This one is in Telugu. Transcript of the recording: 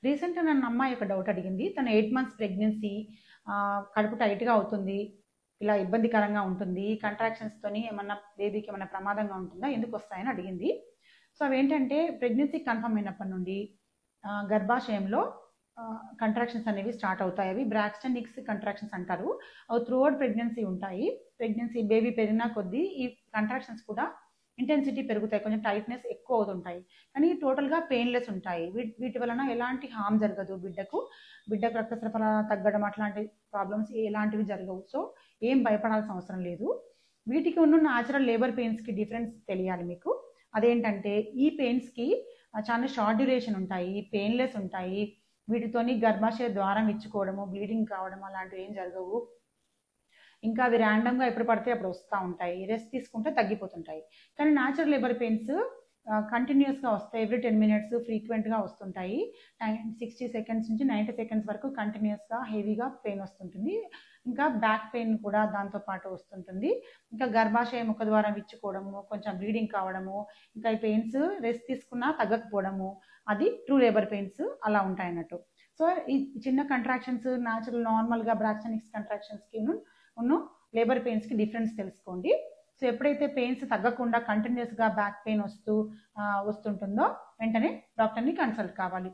రీసెంట్గా నన్ను అమ్మాయి ఒక డౌట్ అడిగింది. తను 8 మంత్స్ ప్రెగ్నెన్సీ, కడుపు టైట్గా అవుతుంది, ఇలా ఇబ్బందికరంగా ఉంటుంది, కంట్రాక్షన్స్తోని ఏమన్నా బేబీకి ఏమన్నా ప్రమాదంగా ఉంటుందా, ఎందుకు వస్తాయని అడిగింది. సో అవేంటంటే ప్రెగ్నెన్సీ కన్ఫర్మ్ అయినప్పటి నుండి గర్భాశయంలో కంట్రాక్షన్స్ అనేవి స్టార్ట్ అవుతాయి. అవి బ్రాక్స్టన్ నిక్స్ కంట్రాక్షన్స్ అంటారు. అవి త్రూఅవుట్ ప్రెగ్నెన్సీ ఉంటాయి. ప్రెగ్నెన్సీ బేబీ పెరిగినా కొద్దీ ఈ కంట్రాక్షన్స్ కూడా ఇంటెన్సిటీ పెరుగుతాయి, కొంచెం టైట్నెస్ ఎక్కువ అవుతుంటాయి, కానీ టోటల్గా పెయిన్లెస్ ఉంటాయి. వీటి వలన ఎలాంటి హామ్ జరగదు, బిడ్డకు రక్త సరఫరా తగ్గడం అట్లాంటి ప్రాబ్లమ్స్ ఎలాంటివి జరగవు. సో ఏం భయపడాల్సిన అవసరం లేదు. వీటికి ఉన్న న్యాచురల్ లేబర్ పెయిన్స్కి డిఫరెన్స్ తెలియాలి మీకు. అదేంటంటే ఈ పెయిన్స్కి చాలా షార్ట్ డ్యూరేషన్ ఉంటాయి, పెయిన్లెస్ ఉంటాయి. వీటితోని గర్భాశయ ద్వారం ఇచ్చుకోవడము, బ్లీడింగ్ కావడం అలాంటివి ఏం జరగవు. ఇంకా అవి ర్యాండమ్గా ఎప్పుడు పడితే అప్పుడు వస్తూ ఉంటాయి, రెస్ట్ తీసుకుంటే తగ్గిపోతుంటాయి. కానీ న్యాచురల్ లేబర్ పెయిన్స్ కంటిన్యూస్గా వస్తాయి, ఎవ్రీ 10 minutes ఫ్రీక్వెంట్గా వస్తుంటాయి. 60 seconds నుంచి 90 seconds వరకు కంటిన్యూస్గా హెవీగా పెయిన్ వస్తుంటుంది. ఇంకా బ్యాక్ పెయిన్ కూడా దాంతోపాటు వస్తుంటుంది. ఇంకా గర్భాశయ ముఖద్వారం ఇచ్చుకోవడము, కొంచెం బ్లీడింగ్ కావడము, ఇంకా ఈ పెయిన్స్ రెస్ట్ తీసుకున్నా తగ్గకపోవడము, అది ట్రూ లేబర్ పెయిన్స్ అలా ఉంటాయి అన్నట్టు. సో ఈ చిన్న కంట్రాక్షన్స్ న్యాచురల్ నార్మల్గా బ్రాక్స్టన్ నిక్స్ కంట్రాక్షన్స్కి ఉన్న లేబర్ పెయిన్స్కి డిఫరెన్స్ తెలుసుకోండి. సో ఎప్పుడైతే పెయిన్స్ తగ్గకుండా కంటిన్యూస్గా బ్యాక్ పెయిన్ వస్తుంటుందో వెంటనే డాక్టర్ని కన్సల్ట్ కావాలి.